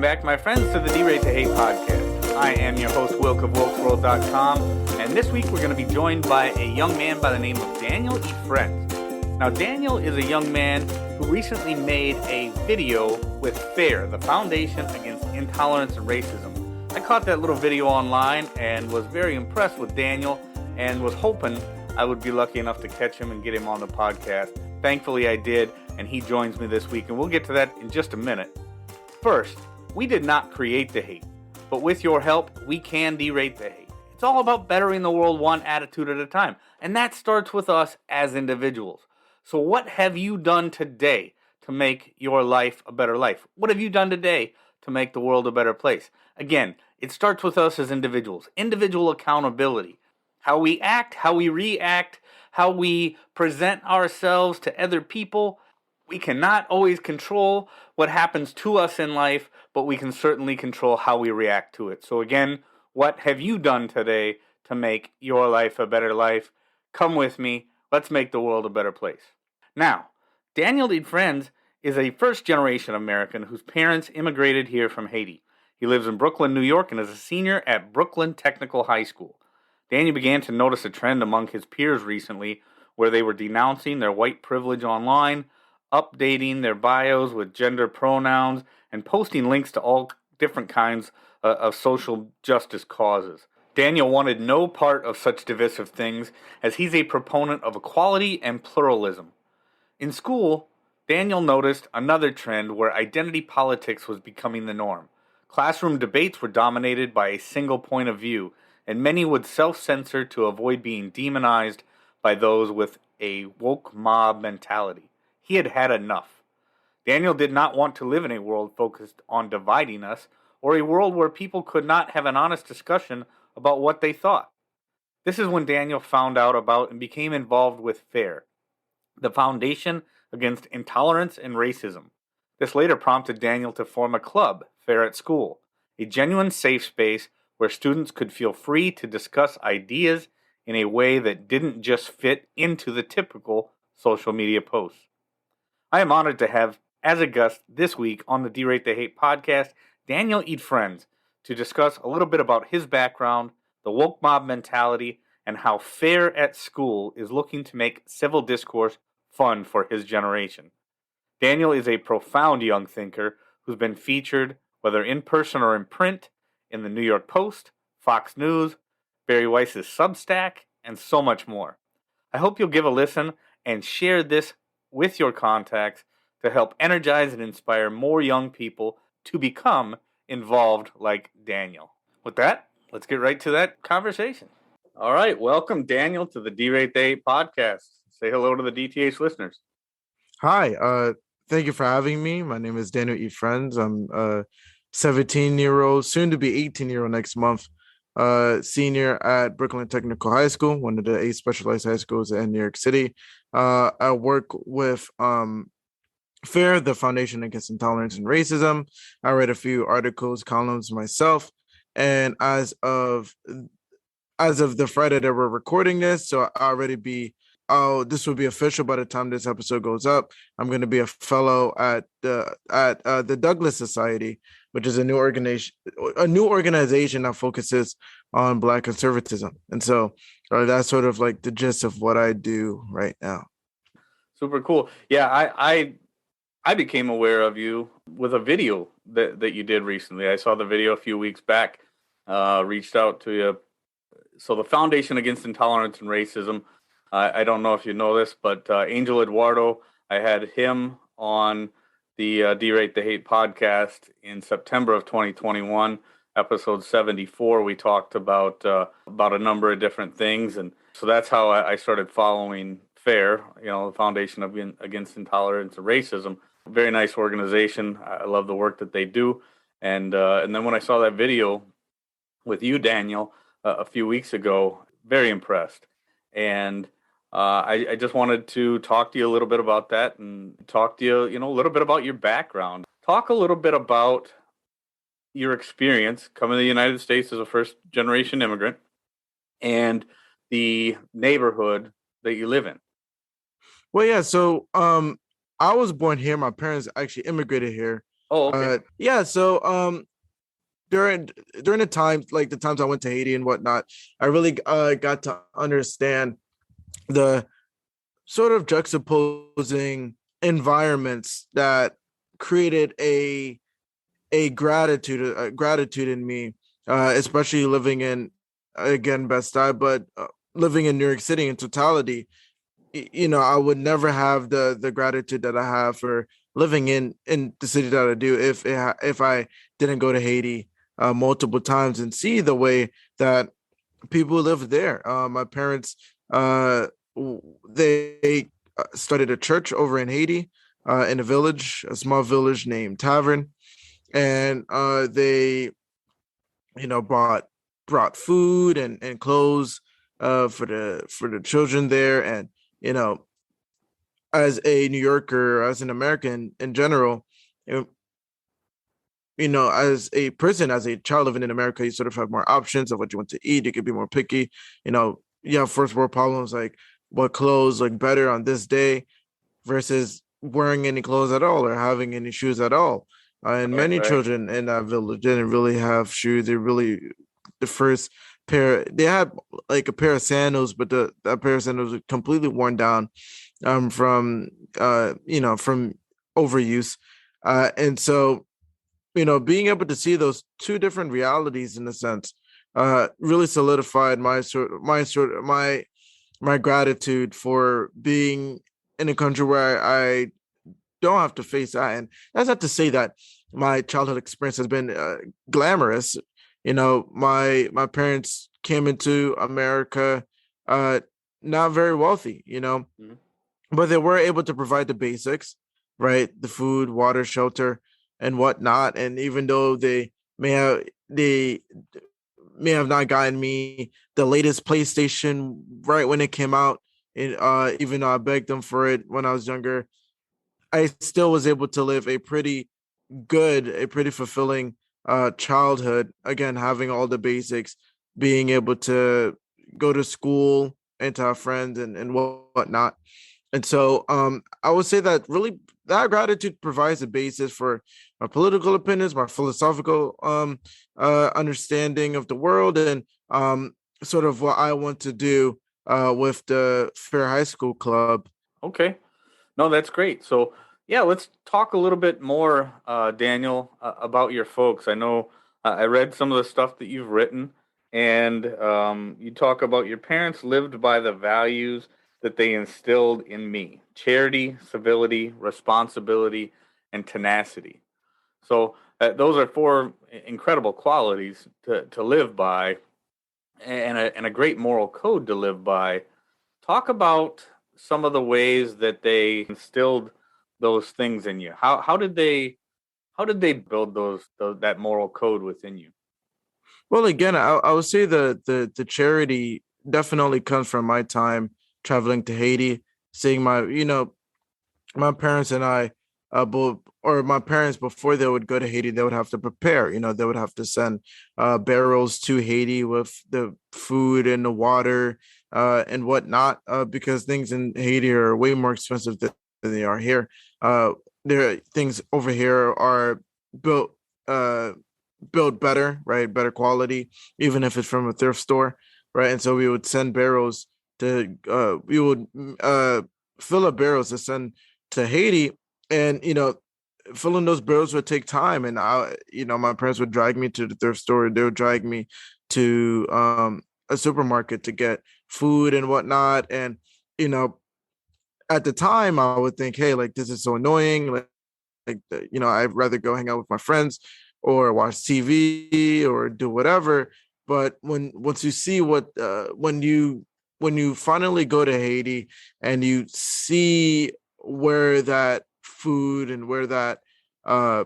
back, my friends, to the D-Rate to Hate podcast. I am your host, Wilk of WilkWorld.com, and this week we're going to be joined by a young man by the name of Daniel Idfresne. Now, Daniel is a young man who recently made a video with FAIR, the Foundation Against Intolerance and Racism. I caught that little video online and was very impressed with Daniel and was hoping I would be lucky enough to catch him and get him on the podcast. Thankfully, I did, and he joins me this week, and we'll get to that in just a minute. First, we did not create the hate, but with your help, we can derate the hate. It's all about bettering the world one attitude at a time, and that starts with us as individuals. So what have you done today to make your life a better life? What have you done today to make the world a better place? Again, it starts with us as individuals. Individual accountability. How we act, how we react, how we present ourselves to other people. We cannot always control what happens to us in life, but we can certainly control how we react to it. So again, what have you done today to make your life a better life? Come with me. Let's make the world a better place. Now, Daniel Idfresne is a first-generation American whose parents immigrated here from Haiti. He lives in Brooklyn, New York, and is a senior at Brooklyn Technical High School. Daniel began to notice a trend among his peers recently where they were denouncing their white privilege online, updating their bios with gender pronouns, and posting links to all different kinds of social justice causes. Daniel wanted no part of such divisive things, as he's a proponent of equality and pluralism. In school, Daniel noticed another trend where identity politics was becoming the norm. Classroom debates were dominated by a single point of view, and many would self-censor to avoid being demonized by those with a woke mob mentality. He had had enough. Daniel did not want to live in a world focused on dividing us, or a world where people could not have an honest discussion about what they thought. This is when Daniel found out about and became involved with FAIR, the Foundation Against Intolerance and Racism. This later prompted Daniel to form a club, FAIR at School, a genuine safe space where students could feel free to discuss ideas in a way that didn't just fit into the typical social media posts. I am honored to have, as a guest this week on the D-Rate the Hate podcast, Daniel Idfresne to discuss a little bit about his background, the woke mob mentality, and how FAIR at School is looking to make civil discourse fun for his generation. Daniel is a profound young thinker who's been featured, whether in person or in print, in the New York Post, Fox News, Barry Weiss's Substack, and so much more. I hope you'll give a listen and share this with your contacts to help energize and inspire more young people to become involved like Daniel. With that, let's get right to that conversation. All right, welcome Daniel to the D-Rate the Hate podcast. Say hello to the DTH listeners. Hi, thank you for having me. My name is Daniel Idfresne. I'm a 17-year-old, soon to be 18-year-old next month, senior at Brooklyn Technical High School, one of the 8 specialized high schools in New York City. I work with FAIR, the Foundation Against Intolerance and Racism. I read a few articles, columns myself, and as of the Friday that we're recording this, so I already this will be official by the time this episode goes up. I'm going to be a fellow at the Douglas Society, which is a new organization that focuses on Black conservatism. And so that's sort of like the gist of what I do right now. Super cool. Yeah, I became aware of you with a video that you did recently. I saw the video a few weeks back, reached out to you. So the Foundation Against Intolerance and Racism, I don't know if you know this, but Angel Eduardo, I had him on the D-Rate the Hate podcast in September of 2021, episode 74. We talked about a number of different things, and so that's how I started following FAIR, the Foundation Against Intolerance and Racism. Very nice organization. I love the work that they do, and then when I saw that video with you, Daniel, a few weeks ago, very impressed, and I just wanted to talk to you a little bit about that and talk to you, a little bit about your background. Talk a little bit about your experience coming to the United States as a first-generation immigrant and the neighborhood that you live in. Well, yeah, so I was born here. My parents actually immigrated here Oh, okay. Yeah. So during the times like the times I went to Haiti and whatnot, I really got to understand the sort of juxtaposing environments that created a gratitude in me, especially living in, again, Bed-Stuy, but living in New York City in totality. I would never have the gratitude that I have for living in the city that I do if I didn't go to Haiti multiple times and see the way that people live there. My parents, they started a church over in Haiti, in a small village named Tavern, and they, brought food and clothes for the children there, and you know, as a New Yorker, as an American in general, you as a person, as a child living in America, you sort of have more options of what you want to eat. You could be more picky. You have first world problems like what clothes look better on this day versus wearing any clothes at all or having any shoes at all. And Right, many right. children in that village didn't really have shoes. The first they had like a pair of sandals, but that pair of sandals was completely worn down from overuse. And so, being able to see those two different realities in a sense really solidified my gratitude for being in a country where I don't have to face that. And that's not to say that my childhood experience has been glamorous. My parents came into America uh, not very wealthy, Mhm. but they were able to provide the basics, right? The food, water, shelter, and whatnot. And even though they may have not gotten me the latest PlayStation right when it came out, even though I begged them for it when I was younger, I still was able to live a pretty fulfilling childhood. Again, having all the basics, being able to go to school and to have friends and whatnot. And so I would say that really that gratitude provides a basis for my political opinions, my philosophical understanding of the world, and sort of what I want to do with the Fair High School Club. Okay. No, that's great. So, yeah, let's talk a little bit more, Daniel, about your folks. I know I read some of the stuff that you've written, and you talk about your parents lived by the values that they instilled in me: charity, civility, responsibility, and tenacity. So, those are four incredible qualities to live by, and a great moral code to live by. Talk about some of the ways that they instilled those things in you. How did they build that moral code within you? Well, again, I would say the charity definitely comes from my time traveling to Haiti, seeing my parents and I, both, or my parents before they would go to Haiti, they would have to prepare. They would have to send barrels to Haiti with the food and the water and whatnot, because things in Haiti are way more expensive than they are here. Uh, there things over here are built uh built better, right? Better quality, even if it's from a thrift store, right? And so we would send barrels to we would fill up barrels to send to Haiti, and filling those barrels would take time. And my parents would drag me to the thrift store. They would drag me to a supermarket to get food and whatnot. And you know, at the time, I would think, hey, like this is so annoying. I'd rather go hang out with my friends or watch TV or do whatever. But once you see when you finally go to Haiti and you see where that food and uh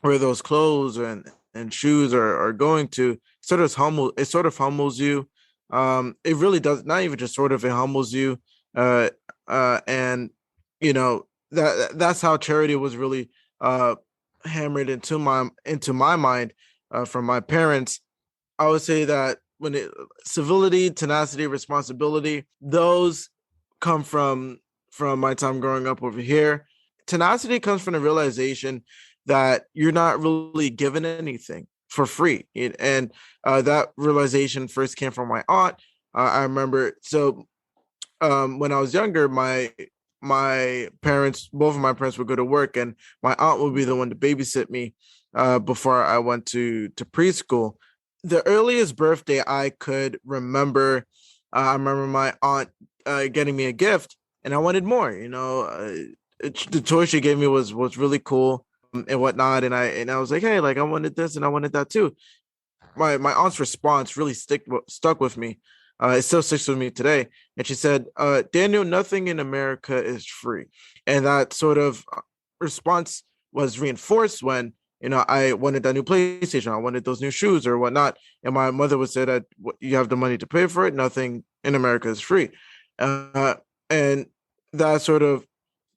where those clothes and shoes are going to, it sort of humbles you. It really does, not even just sort of, it humbles you. uh and that's how charity was really uh hammered into my mind from my parents. I would say that civility, tenacity, responsibility, those come from my time growing up over here. Tenacity comes from the realization that you're not really given anything for free. And that realization first came from my aunt. I remember, so when I was younger, my parents, both of my parents would go to work, and my aunt would be the one to babysit me before I went to preschool. The earliest birthday I could remember, I remember my aunt getting me a gift, and I wanted more. The toy she gave me was really cool and whatnot, and I was like, hey, like I wanted this and I wanted that too. My aunt's response really stuck with me. It still sticks with me today. And she said, Daniel, nothing in America is free. And that sort of response was reinforced when, I wanted that new PlayStation, I wanted those new shoes or whatnot. And my mother would say that you have the money to pay for it. Nothing in America is free. And that sort of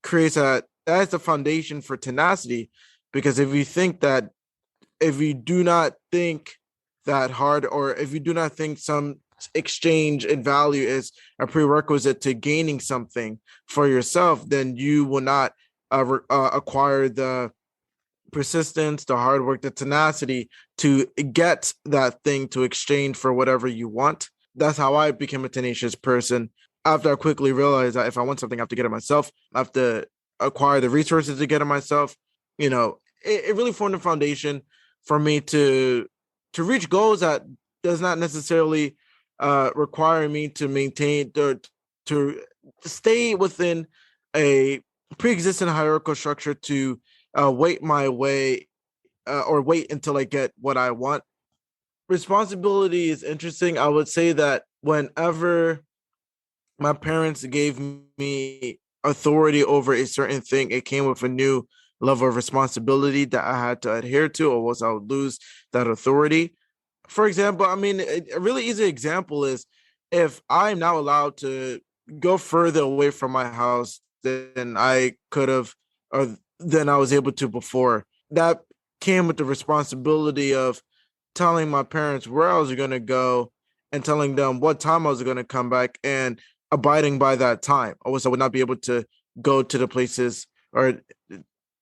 that's the foundation for tenacity. Because if you do not think that hard, or if you do not think some exchange in value is a prerequisite to gaining something for yourself, then you will not acquire the persistence, the hard work, the tenacity to get that thing to exchange for whatever you want. That's how I became a tenacious person. After I quickly realized that if I want something, I have to get it myself. I have to acquire the resources to get it myself. It really formed a foundation for me to reach goals that does not necessarily require me to maintain or to stay within a pre-existing hierarchical structure to wait my way or wait until I get what I want. Responsibility is interesting. I would say that whenever my parents gave me authority over a certain thing, it came with a new level of responsibility that I had to adhere to, or else I would lose that authority. For example, I mean, a really easy example is if I'm now allowed to go further away from my house than I could have, or than I was able to before. That came with the responsibility of telling my parents where I was going to go and telling them what time I was going to come back and abiding by that time. Otherwise, I would not be able to go to the places or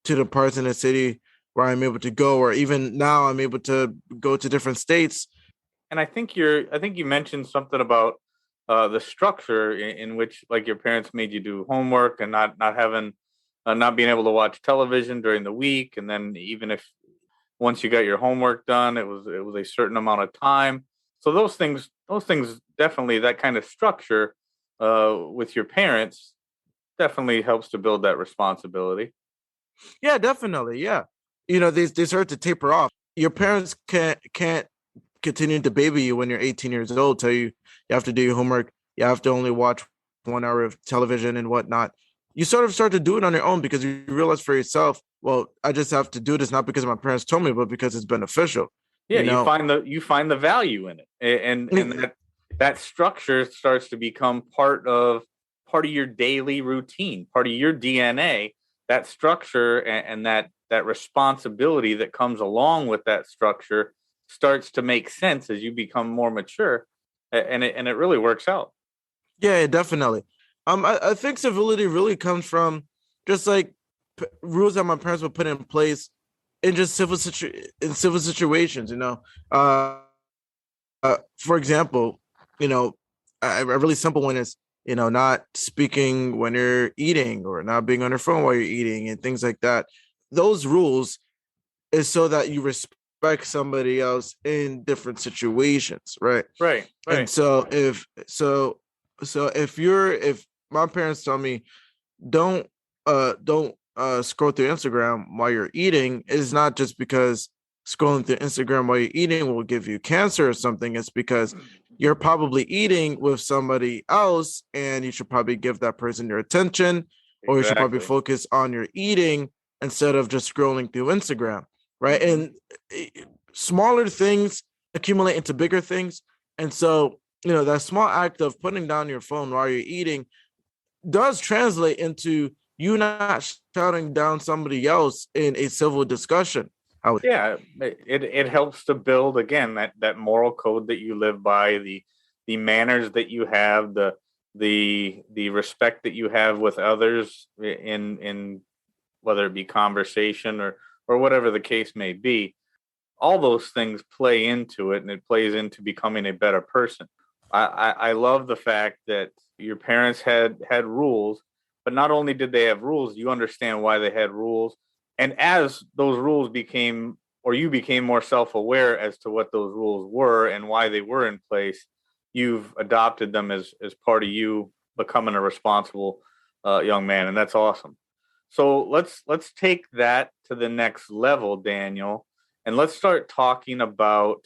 to the parts in the city where I'm able to go, or even now I'm able to go to different states. And I think you mentioned something about the structure in which, like, your parents made you do homework and not being able to watch television during the week, and then even if once you got your homework done, it was a certain amount of time. So those things definitely, that kind of structure with your parents definitely helps to build that responsibility. Yeah, definitely. Yeah. They start to taper off. Your parents can't continue to baby you when you're 18 years old, tell you have to do your homework, you have to only watch 1 hour of television and whatnot. You sort of start to do it on your own because you realize for yourself, well, I just have to do this not because my parents told me, but because it's beneficial. Yeah, you find the value in it, and that structure starts to become part of your daily routine, part of your DNA. That structure and that responsibility that comes along with that structure starts to make sense as you become more mature, and it really works out. Yeah, definitely. I think civility really comes from just like rules that my parents would put in place in just in civil situations. For example, you know, a really simple one is not speaking when you're eating or not being on your phone while you're eating and things like that. Those rules is so that you respect somebody else in different situations, right? Right, And right. if my parents tell me don't scroll through Instagram while you're eating, it's not just because scrolling through Instagram while you're eating will give you cancer or something. It's because you're probably eating with somebody else and you should probably give that person your attention, or you should probably Exactly. focus on your eating instead of just scrolling through Instagram, right? Hmm. And eh, smaller things accumulate into bigger things. And so, that small act of putting down your phone while you're eating does translate into you not shouting down somebody else in a civil discussion. Yeah, it helps to build, again, that moral code that you live by, the manners that you have, the respect that you have with others in whether it be conversation or whatever the case may be. All those things play into it, and it plays into becoming a better person. I love the fact that your parents had rules, but not only did they have rules, you understand why they had rules. And as those rules became, or you became more self-aware as to what those rules were and why they were in place, you've adopted them as part of you becoming a responsible young man, and that's awesome. So let's take that to the next level, Daniel, and let's start talking about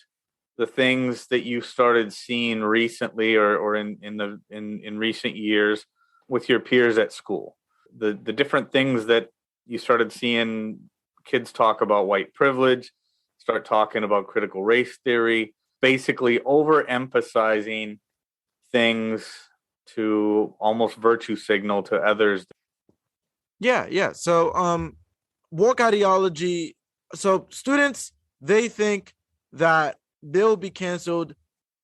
the things that you started seeing recently or in recent years with your peers at school. The different things that you started seeing kids talk about white privilege, start talking about critical race theory, basically overemphasizing things to almost virtue signal to others. Yeah. So woke ideology. So students, they think that they'll be canceled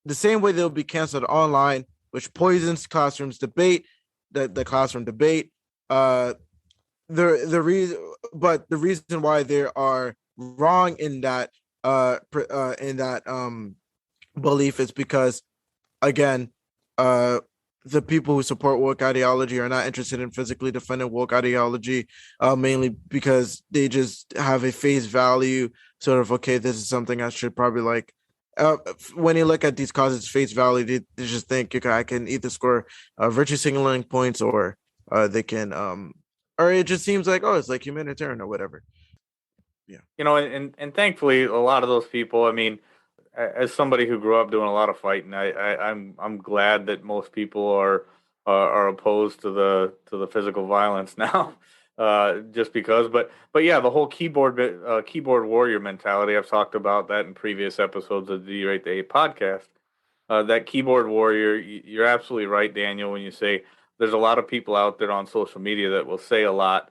the same way they'll be canceled online, which poisons classrooms debate, the classroom debate. The reason, but the reason why they are wrong in that belief is because, again, the people who support woke ideology are not interested in physically defending woke ideology, mainly because they just have a face value sort of, okay, this is something I should probably like. When you look at these causes face value, they just think, okay, I can either score virtue signaling points, or they can or it just seems like, oh, it's like humanitarian or whatever. Yeah. And thankfully a lot of those people, I mean, as somebody who grew up doing a lot of fighting, I'm glad that most people are opposed to the physical violence now, just because. But yeah, the whole keyboard warrior mentality. I've talked about that in previous episodes of the Rate the Hate podcast. That keyboard warrior, you're absolutely right, Daniel, when you say there's a lot of people out there on social media that will say a lot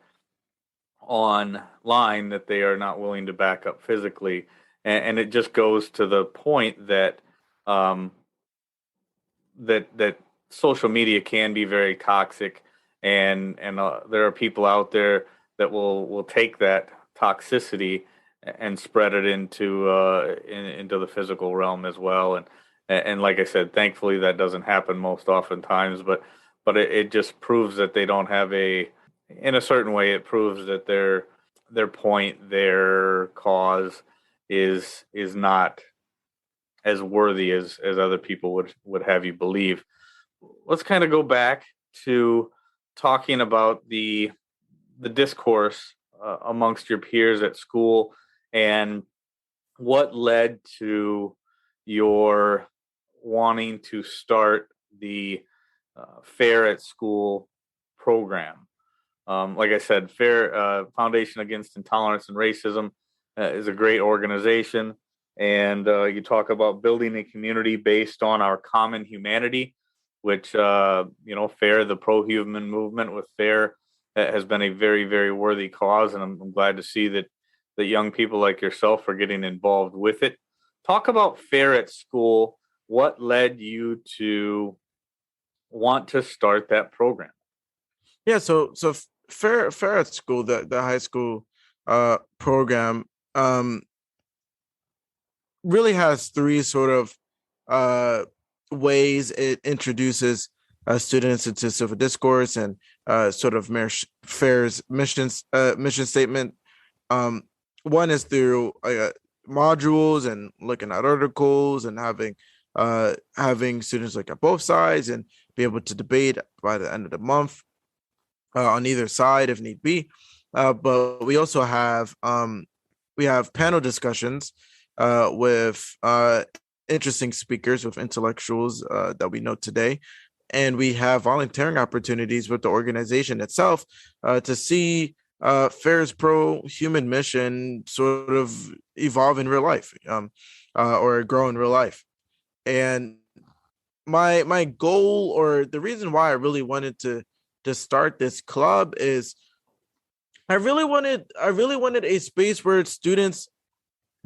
online that they are not willing to back up physically. And it just goes to the point that that social media can be very toxic, and there are people out there that will take that toxicity and spread it into the physical realm as well. And like I said, thankfully that doesn't happen most oftentimes, but it just proves that they don't have in a certain way, it proves that their point, their cause is not as worthy as other people would have you believe. Let's kind of go back to talking about the discourse amongst your peers at school, and what led to your wanting to start the Fair at School program. Like I said, Fair Foundation Against Intolerance and Racism is a great organization, and you talk about building a community based on our common humanity, which Fair, the pro-human movement with Fair, has been a very, very worthy cause, and I'm glad to see that young people like yourself are getting involved with it. Talk about Fair at School. What led you to want to start that program? Yeah, so Fair at School, the high school program, really has three sort of ways it introduces students into civil discourse and sort of Fair's mission statement. One is through modules and looking at articles and having students look at both sides and be able to debate by the end of the month on either side if need be. But we also have panel discussions with interesting speakers, with intellectuals that we know today. And we have volunteering opportunities with the organization itself to see Fair's pro-human mission sort of evolve in real life, or grow in real life. And my goal, or the reason why I really wanted to start this club, is I really wanted a space where students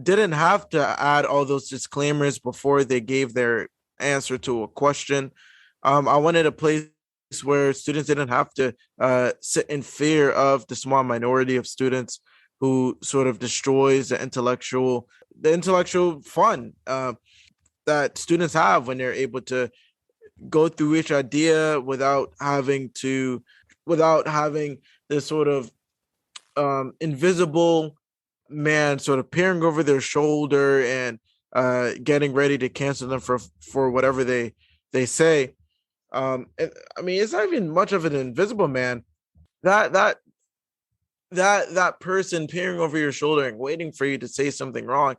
didn't have to add all those disclaimers before they gave their answer to a question. I wanted a place where students didn't have to sit in fear of the small minority of students who sort of destroys the intellectual fun that students have when they're able to go through each idea without having this sort of invisible man sort of peering over their shoulder and getting ready to cancel them for whatever they say. I mean, it's not even much of an invisible man. That person peering over your shoulder and waiting for you to say something wrong,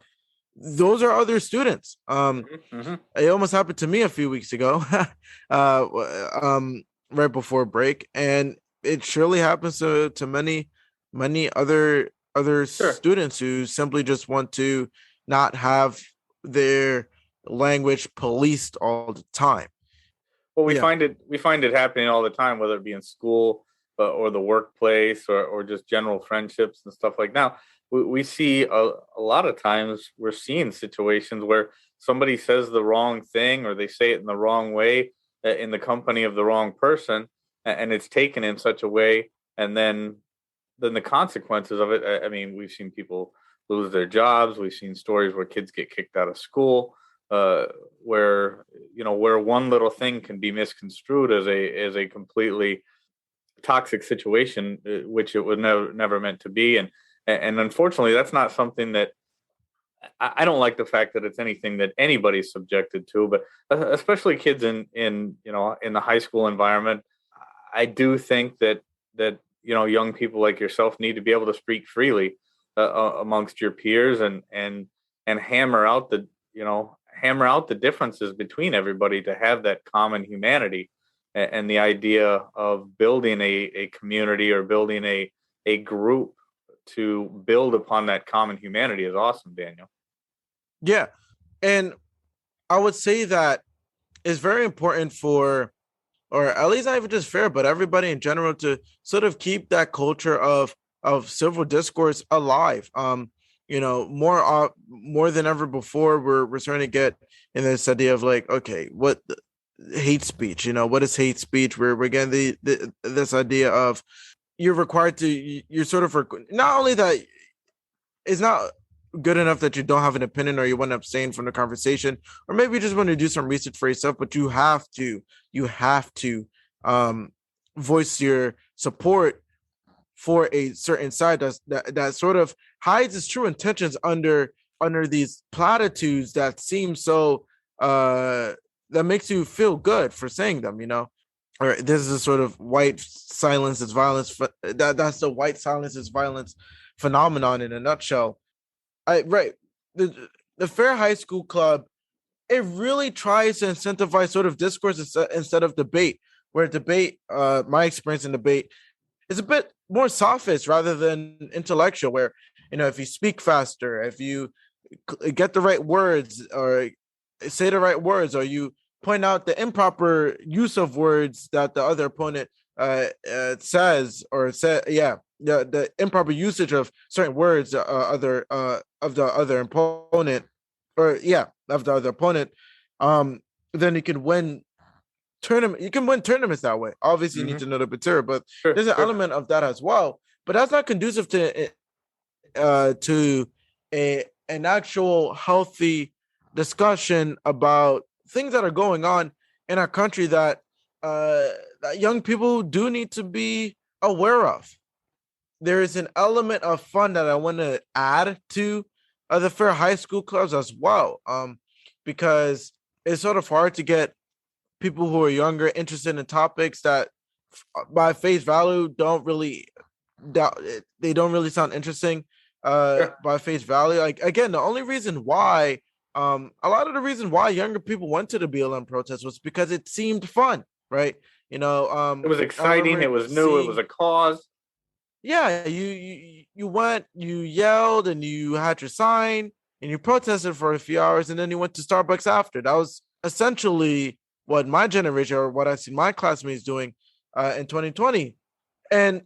those are other students. Mm-hmm. It almost happened to me a few weeks ago, right before break, and it surely happens to many other Sure. students who simply just want to not have their language policed all the time. Well, we Yeah. find it happening all the time, whether it be in school or the workplace or just general friendships and stuff like now. We see a lot of times we're seeing situations where somebody says the wrong thing or they say it in the wrong way in the company of the wrong person, and it's taken in such a way, and then the consequences of it. I mean, we've seen people lose their jobs. We've seen stories where kids get kicked out of school, where where one little thing can be misconstrued as a completely toxic situation, which it was never meant to be. And unfortunately, that's not something that I don't like the fact that it's anything that anybody's subjected to, but especially kids in the high school environment. I do think that young people like yourself need to be able to speak freely amongst your peers and hammer out the differences between everybody to have that common humanity and the idea of building a community or building a group to build upon that common humanity is awesome, Daniel. Yeah. And I would say that it's very important or at least not even just fair, but everybody in general to sort of keep that culture of civil discourse alive. More than ever before, we're starting to get in this idea of like, okay, what hate speech? What is hate speech? We're getting this idea of you're sort of not only that it's not good enough that you don't have an opinion or you want to abstain from the conversation, or maybe you just want to do some research for yourself, but you have to voice your support for a certain side that sort of hides its true intentions under these platitudes that seem so that makes you feel good for saying them, or this is a sort of white silence is violence. That's the white silence is violence phenomenon in a nutshell. Right. The Fair High School Club, it really tries to incentivize sort of discourse instead of debate, where debate, my experience in debate, is a bit more sophist rather than intellectual, where, if you speak faster, if you get the right words or say the right words, or you point out the improper use of words that the other opponent says or said, the improper usage of certain words of the other opponent, of the other opponent, then you can win tournaments that way. Obviously, you need to know the material, but there's an element of that as well. But that's not conducive to an actual healthy discussion about things that are going on in our country that young people do need to be aware of. There is an element of fun that I want to add to the Fair High School clubs as well, because it's sort of hard to get people who are younger interested in topics that, by face value, don't really sound interesting. By face value, like, again, the only reason why, a lot of the reason why younger people went to the BLM protest was because it seemed fun, right? It was exciting. It was new. It was a cause. Yeah, you went, you yelled, and you had your sign, and you protested for a few hours, and then you went to Starbucks after. That was essentially what my generation, or what I see my classmates doing in 2020. And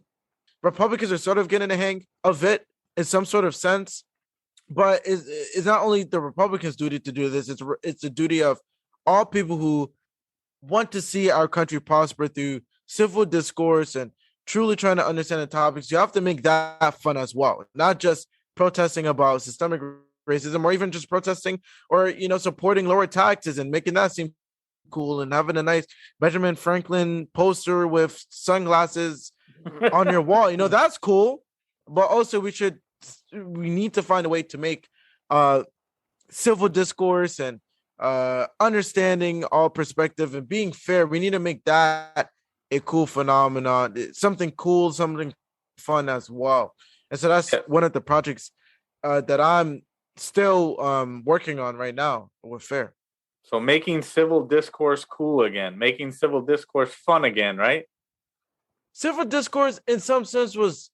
Republicans are sort of getting the hang of it in some sort of sense. But it's not only the Republicans' duty to do this, it's the duty of all people who want to see our country prosper through civil discourse and truly trying to understand the topics, you have to make that fun as well, not just protesting about systemic racism, or even just protesting or supporting lower taxes and making that seem cool, and having a nice Benjamin Franklin poster with sunglasses on your wall. That's cool. But also we need to find a way to make uh civil discourse and understanding all perspective and being fair. We need to make that a cool phenomenon, something cool, something fun as well. And so that's one of the projects that I'm still working on right now with fair. So making civil discourse cool again, making civil discourse fun again, right? Civil discourse in some sense was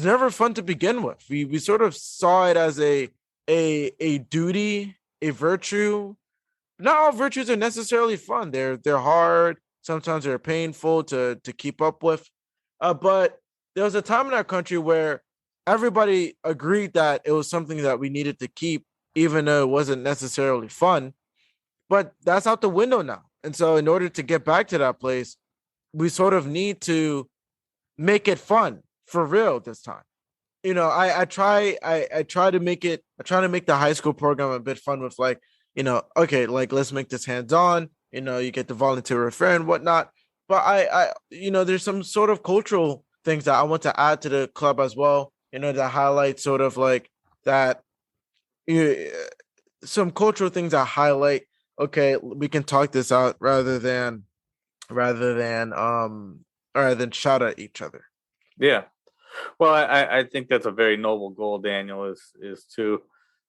never fun to begin with. We sort of saw it as a duty, a virtue. Not all virtues are necessarily fun. They're hard. Sometimes they're painful to keep up with. But there was a time in our country where everybody agreed that it was something that we needed to keep, even though it wasn't necessarily fun. But that's out the window now. And so in order to get back to that place, we sort of need to make it fun for real this time. I try to make the high school program a bit fun with, like, okay, like, let's make this hands-on, you get the volunteer refer and whatnot. But I there's some sort of cultural things that I want to add to the club as well, that highlight sort of like that, some cultural things that highlight, okay, we can talk this out rather than shout at each other. Yeah. Well, I think that's a very noble goal, Daniel, is to,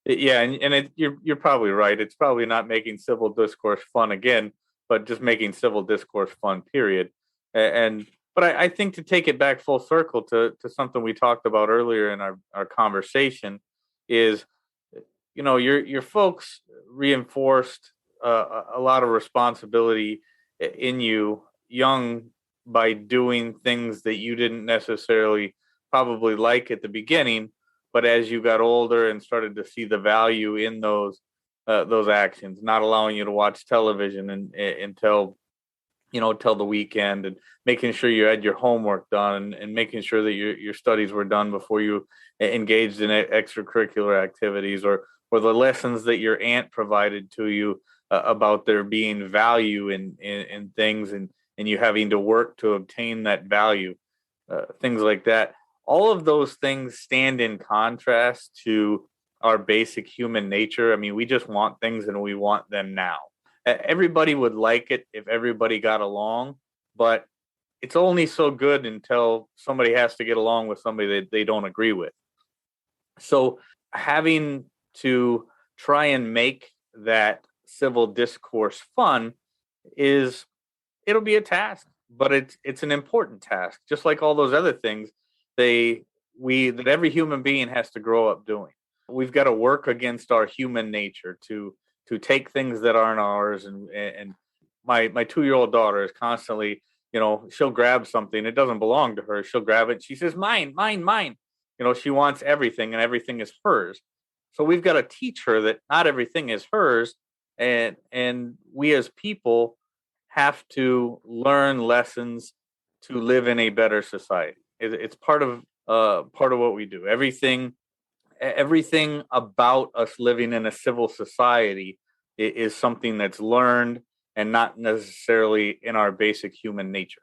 yeah, and you're probably right. It's probably not making civil discourse fun again, but just making civil discourse fun, period. But I think to take it back full circle to something we talked about earlier in our conversation is, your folks reinforced a lot of responsibility in you young by doing things that you didn't necessarily probably like at the beginning, but as you got older and started to see the value in those actions, not allowing you to watch television until the weekend, and making sure you had your homework done, and making sure that your studies were done before you engaged in extracurricular activities, or the lessons that your aunt provided to you about there being value in things, and you having to work to obtain that value, things like that. All of those things stand in contrast to our basic human nature. I mean, we just want things and we want them now. Everybody would like it if everybody got along, but it's only so good until somebody has to get along with somebody that they don't agree with. So having to try and make that civil discourse fun it'll be a task, but it's an important task, just like all those other things that every human being has to grow up doing. We've got to work against our human nature to take things that aren't ours. And my 2-year-old daughter is constantly, she'll grab something, it doesn't belong to her, she'll grab it, she says, mine, mine, mine. She wants everything, and everything is hers. So we've got to teach her that not everything is hers, and we as people have to learn lessons to live in a better society. It's part of what we do. Everything about us living in a civil society is something that's learned and not necessarily in our basic human nature.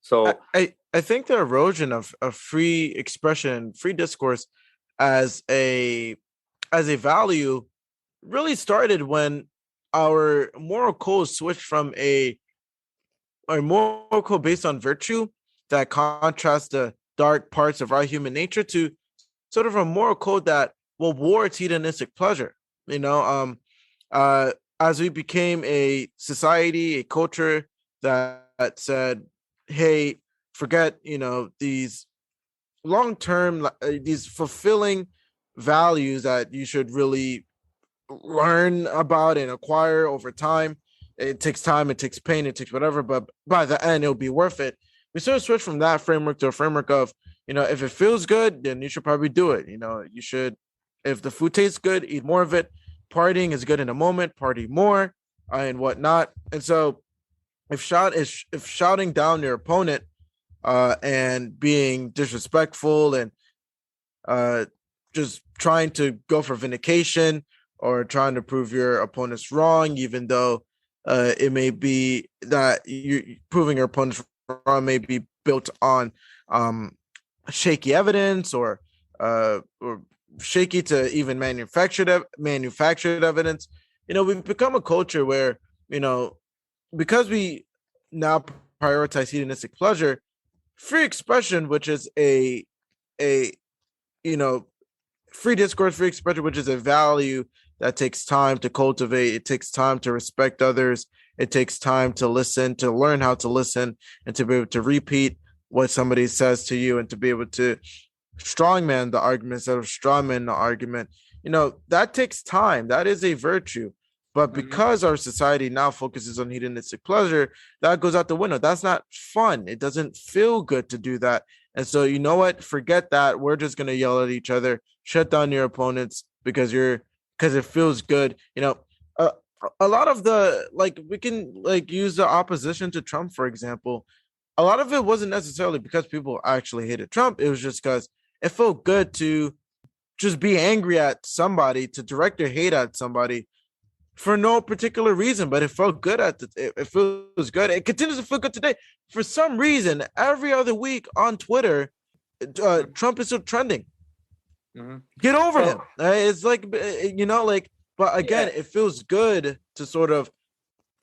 So I think the erosion of free expression, free discourse as a value really started when our moral code switched from a moral code based on virtue that contrasts the dark parts of our human nature to sort of a moral code that rewards hedonistic pleasure. As we became a society, a culture that said, hey, forget, these long-term, these fulfilling values that you should really learn about and acquire over time. It takes time, it takes pain, it takes whatever, but by the end, it'll be worth it. We sort of switch from that framework to a framework of, if it feels good, then you should probably do it. You should, if the food tastes good, eat more of it. Partying is good in a moment, party more, and whatnot. And so if shouting down your opponent and being disrespectful and just trying to go for vindication or trying to prove your opponents wrong, even though it may be that you proving your opponents wrong may be built on shaky evidence or shaky to even manufactured evidence. We've become a culture where because we now prioritize hedonistic pleasure, free expression, which is a you know free discourse, free expression, which is a value that takes time to cultivate. It takes time to respect others. It takes time to listen, to learn how to listen, and to be able to repeat what somebody says to you, and to be able to strongman the argument instead of strawman the argument. That takes time. That is a virtue. But because our society now focuses on hedonistic pleasure, that goes out the window. That's not fun. It doesn't feel good to do that. And so, you know what? Forget that. We're just gonna yell at each other, shut down your opponents because it feels good. Uh, a lot of the we can use the opposition to Trump, for example. A lot of it wasn't necessarily because people actually hated Trump. It was just because it felt good to just be angry at somebody, to direct your hate at somebody for no particular reason, but it felt good it feels good. It continues to feel good today. For some reason, every other week on Twitter, Trump is still trending. Get over him. It's but again, it feels good to sort of,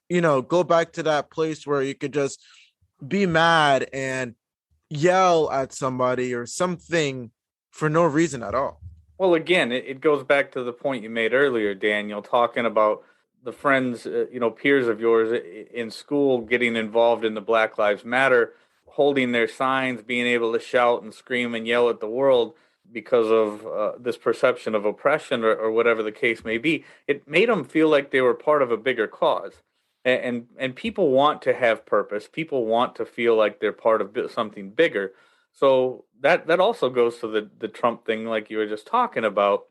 go back to that place where you could just be mad and yell at somebody or something for no reason at all. Well, again, it goes back to the point you made earlier, Daniel, talking about the friends, peers of yours in school getting involved in the Black Lives Matter, holding their signs, being able to shout and scream and yell at the world because of this perception of oppression or whatever the case may be. It made them feel like they were part of a bigger cause. And people want to have purpose. People want to feel like they're part of something bigger. So that also goes to the Trump thing, like you were just talking about,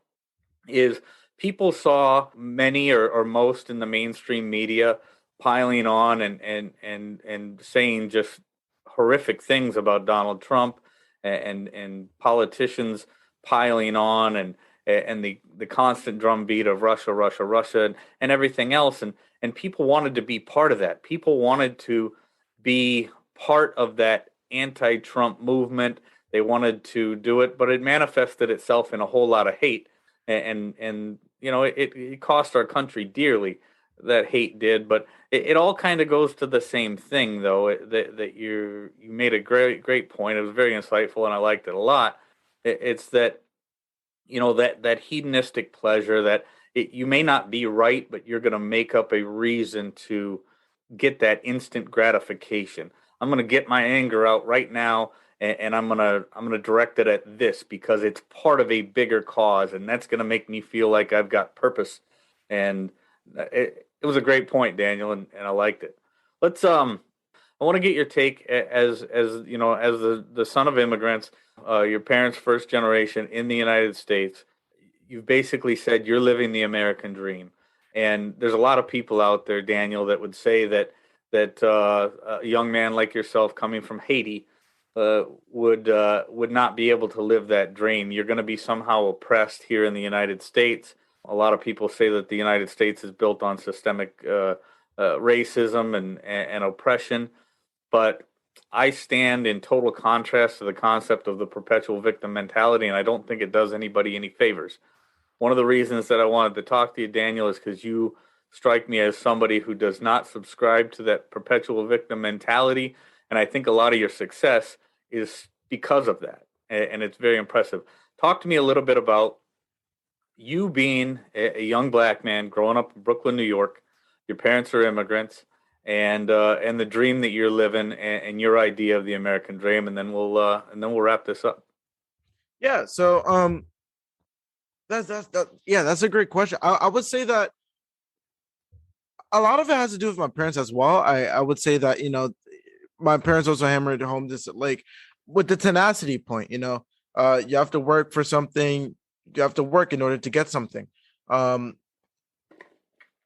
is people saw many or most in the mainstream media piling on and saying just horrific things about Donald Trump and politicians piling on and the constant drumbeat of Russia, Russia, Russia and everything else. And people wanted to be part of that. People wanted to be part of that anti-Trump movement. They wanted to do it, but it manifested itself in a whole lot of hate. And it cost our country dearly, that hate did. But it all kind of goes to the same thing, though, that you made a great point. It was very insightful, and I liked it a lot. It's that, that hedonistic pleasure that you may not be right, but you're going to make up a reason to get that instant gratification. I'm going to get my anger out right now, and I'm gonna direct it at this because it's part of a bigger cause, and that's going to make me feel like I've got purpose. And it was a great point, Daniel, and I liked it. Let's I want to get your take as as the son of immigrants, your parents' first generation in the United States. You've basically said you're living the American dream, and there's a lot of people out there, Daniel, that would say that a young man like yourself coming from Haiti would not be able to live that dream. You're going to be somehow oppressed here in the United States. A lot of people say that the United States is built on systemic racism and oppression, but I stand in total contrast to the concept of the perpetual victim mentality, and I don't think it does anybody any favors. One of the reasons that I wanted to talk to you, Daniel, is because you strike me as somebody who does not subscribe to that perpetual victim mentality, and I think a lot of your success is because of that, and it's very impressive. Talk to me a little bit about you being a young black man growing up in Brooklyn, New York. Your parents are immigrants, and the dream that you're living, and your idea of the American dream, and then we'll wrap this up. Yeah. So that's a great question. I would say that a lot of it has to do with my parents as well. I would say that my parents also hammered home this with the tenacity point. You have to work for something. You have to work in order to get something.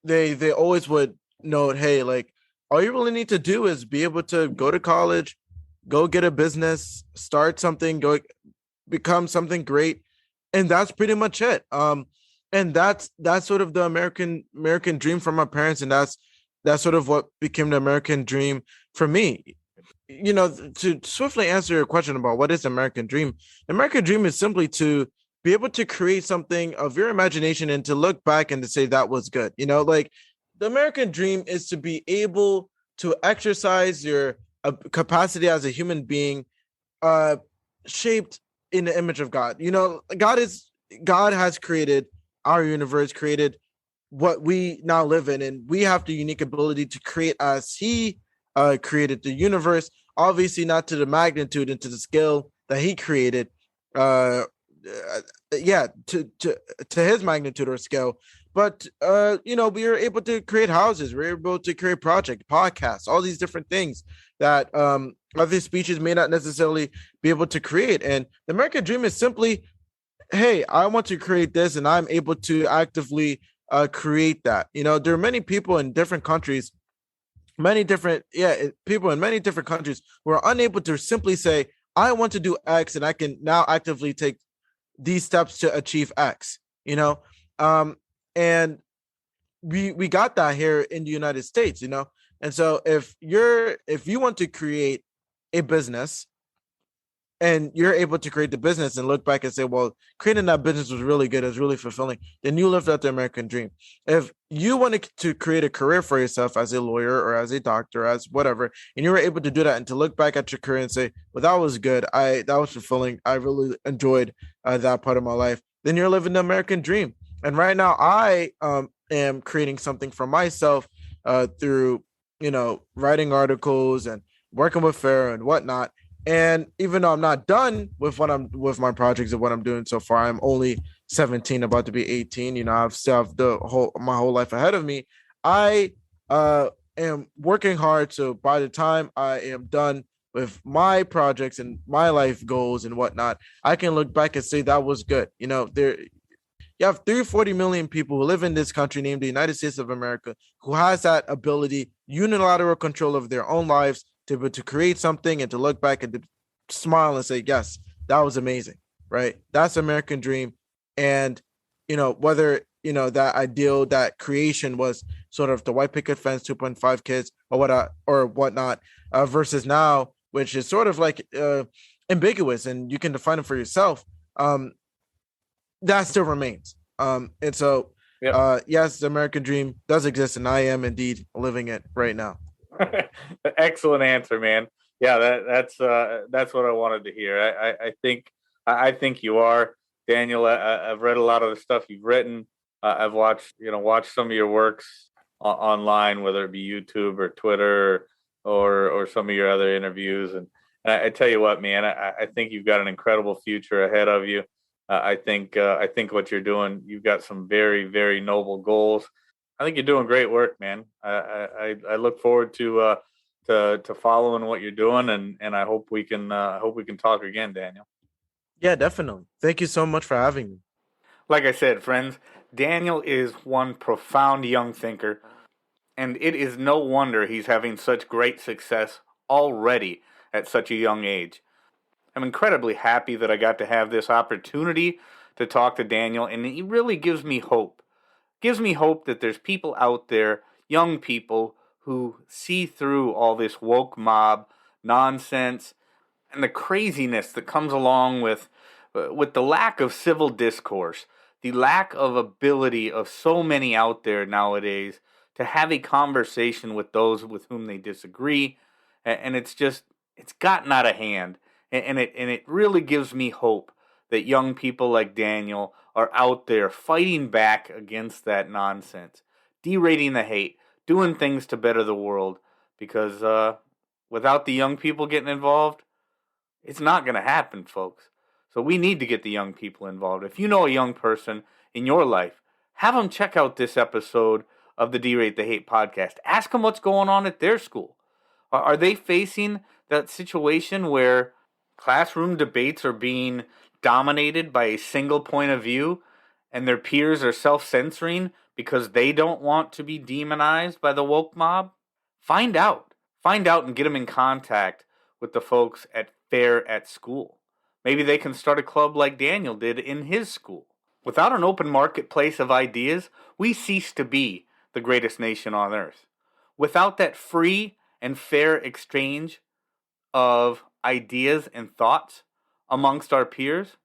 They always would note, hey, all you really need to do is be able to go to college, go get a business, start something, go become something great, and that's pretty much it. And that's sort of the American dream for my parents, and that's sort of what became the American dream for me. You know, to swiftly answer your question about what is the American dream, the American dream is simply to be able to create something of your imagination and to look back and to say that was good. You know, like the American dream is to be able to exercise your capacity as a human being, uh, shaped in the image of God. You know, God has created our universe, created what we now live in, and we have the unique ability to create as He created the universe. Obviously, not to the magnitude and to the scale that He created. Uh, yeah, to His magnitude or scale. But you know, we are able to create houses. We're able to create projects, podcasts, all these different things that other species may not necessarily be able to create. And the American dream is simply, hey, I want to create this, and I'm able to actively create that. You know, there are many people in different countries, people in many different countries who are unable to simply say, I want to do X, and I can now actively take these steps to achieve X. You know, um, and we got that here in the United States. You know, and so if you want to create a business and you're able to create the business and look back and say, well, creating that business was really good, it was really fulfilling, then you lived out the American dream. If you wanted to create a career for yourself as a lawyer or as a doctor, as whatever, and you were able to do that and to look back at your career and say, well, that was good, that was fulfilling, I really enjoyed that part of my life, then you're living the American dream. And right now I am creating something for myself through, you know, writing articles and working with Farrah and whatnot. And even though I'm not done with with my projects and what I'm doing so far, I'm only 17, about to be 18. You know, I've still have my whole life ahead of me. I am working hard, so by the time I am done with my projects and my life goals and whatnot, I can look back and say that was good. You know, you have 340 million people who live in this country named the United States of America who has that ability, unilateral control of their own lives, to be able to create something and to look back and to smile and say, yes, that was amazing, right? That's the American dream. And, you know, whether, you know, that ideal, that creation was sort of the white picket fence, 2.5 kids or whatnot, versus now, which is sort of like ambiguous and you can define it for yourself. That still remains. And so, Yep. yes, the American dream does exist, and I am indeed living it right now. Excellent answer, man. Yeah, that's what I wanted to hear. I think you are, Daniel. I've read a lot of the stuff you've written. I've watched some of your works online, whether it be YouTube or Twitter or some of your other interviews. And I tell you what, man, I think you've got an incredible future ahead of you. I think what you're doing, you've got some very, very noble goals. I think you're doing great work, man. I look forward to following what you're doing, and I hope we can talk again, Daniel. Yeah, definitely. Thank you so much for having me. Like I said, friends, Daniel is one profound young thinker, and it is no wonder he's having such great success already at such a young age. I'm incredibly happy that I got to have this opportunity to talk to Daniel, and he really gives me hope. Gives me hope that there's people out there, young people, who see through all this woke mob nonsense and the craziness that comes along with the lack of civil discourse, the lack of ability of so many out there nowadays to have a conversation with those with whom they disagree, and it's gotten out of hand, and it really gives me hope that young people like Daniel are out there fighting back against that nonsense, derating the hate, doing things to better the world, because without the young people getting involved, it's not going to happen, folks. So we need to get the young people involved. If you know a young person in your life, have them check out this episode of the Derate the Hate podcast. Ask them what's going on at their school. Are they facing that situation where classroom debates are being dominated by a single point of view and their peers are self-censoring because they don't want to be demonized by the woke mob? Find out. Find out and get them in contact with the folks at Fair at School. Maybe they can start a club like Daniel did in his school. Without an open marketplace of ideas, we cease to be the greatest nation on earth. Without that free and fair exchange of ideas and thoughts amongst our peers,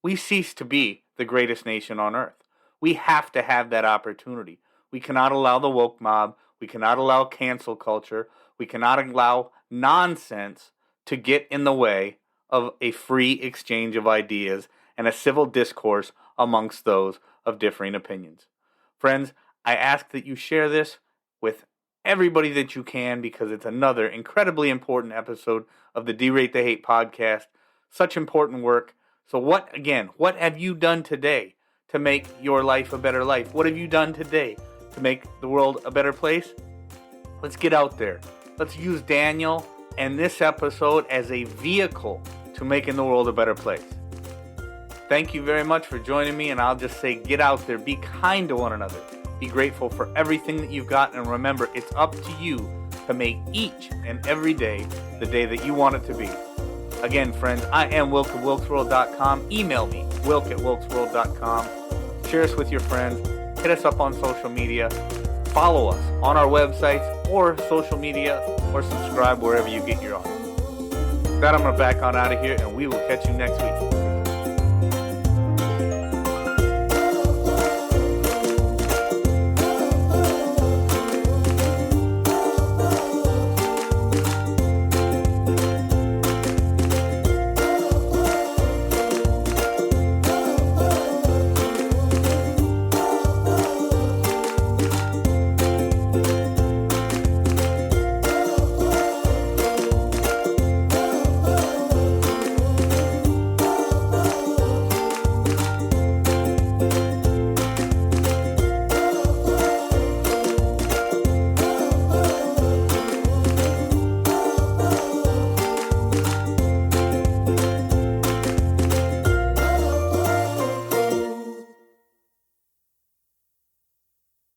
we cease to be the greatest nation on earth. We have to have that opportunity. We cannot allow the woke mob. We cannot allow cancel culture. We cannot allow nonsense to get in the way of a free exchange of ideas and a civil discourse amongst those of differing opinions. Friends, I ask that you share this with everybody that you can, because it's another incredibly important episode of the Derate the Hate podcast. Such important work. So what have you done today to make your life a better life? What have you done today to make the world a better place? Let's get out there. Let's use Daniel and this episode as a vehicle to making the world a better place. Thank you very much for joining me, and I'll just say, get out there, be kind to one another, be grateful for everything that you've got, and remember, it's up to you to make each and every day the day that you want it to be. Again, friends, I am Wilk of wilksworld.com. Email me, wilk@wilksworld.com. Share us with your friends. Hit us up on social media. Follow us on our websites or social media, or subscribe wherever you get your audio. With that, I'm going to back on out of here, and we will catch you next week.